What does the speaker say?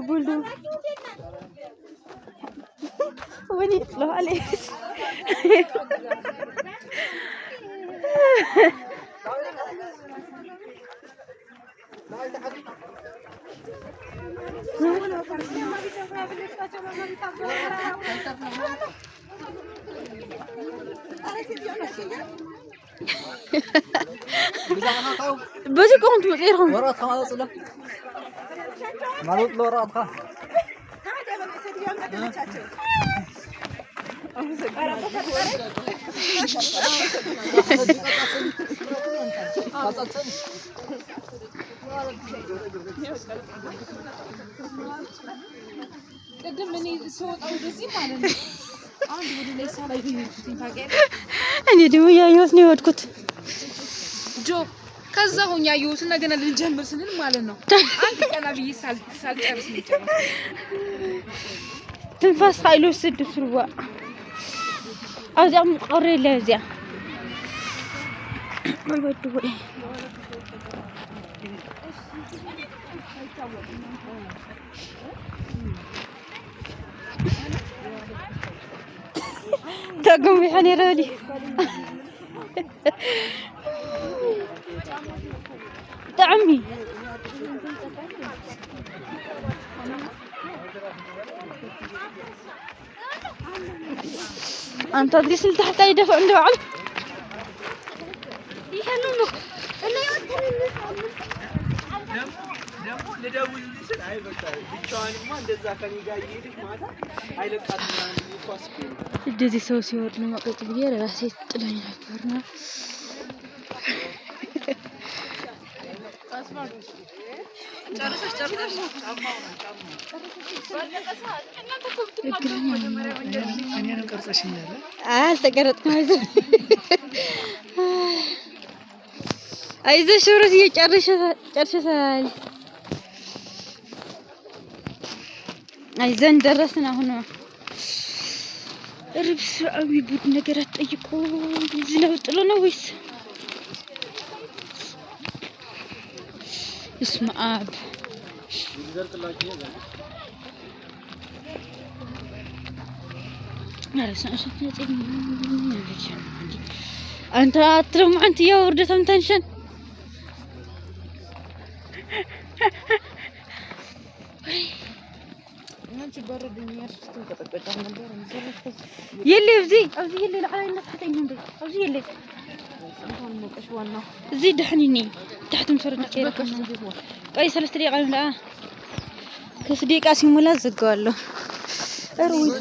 بولو وين يطلعوا عليه بس كنت مغيرهم ورات خلاص لا مالوت لو راتها قدم مني صوت او دزي ማለት ነው አንድ ወደ ላይ ሳላይ ይሄን ታገኝ እኔ ደግሞ ያየሁት ነው ወድኩት ጆ ከዛ ሆኛ ያየሁት ነገና ልንጀምር ስንል ማለት ነው አንተ ቀና ብዬ ሳልጨርስ ነው ትንፋስ ኃይሉ ስድስሩዋ አዛም ቆሬ ለዚያ ወይወዱ ወይ تقوم بحني رالي طعمي أنت تدري سلت حتى يدفع عنده على يخلونه اللي ደግሞ ልደውልልሽ አይበቃም ብቻዋንማ እንደዛ ከኔ ጋር እየሄድሽ ማታ አይለቃትም ኳስ እንደዚህ ሰው ሲወርድ ነው ማቆጥ ብዬ ራሴ ጥለኝ ነበርና አይዞሽ ሹሩስ ጨርሰሻል አይዘን ደረስን አሁን ርብስ አዊ ቡድ ነገር አትጠይቁ እዚህ ነው ጥሎ ነው ወይስ اسم اب انت اترم انت يا وردتم تنشن انت برد النير تنقطع نبر يلي ابزي يلي العين نفتحين ندي ابزي يلي زي دحنيني تحت مفرد كيرك اي 3 دقيقه لا كيف دقيقه سيمولا زقوا له اروي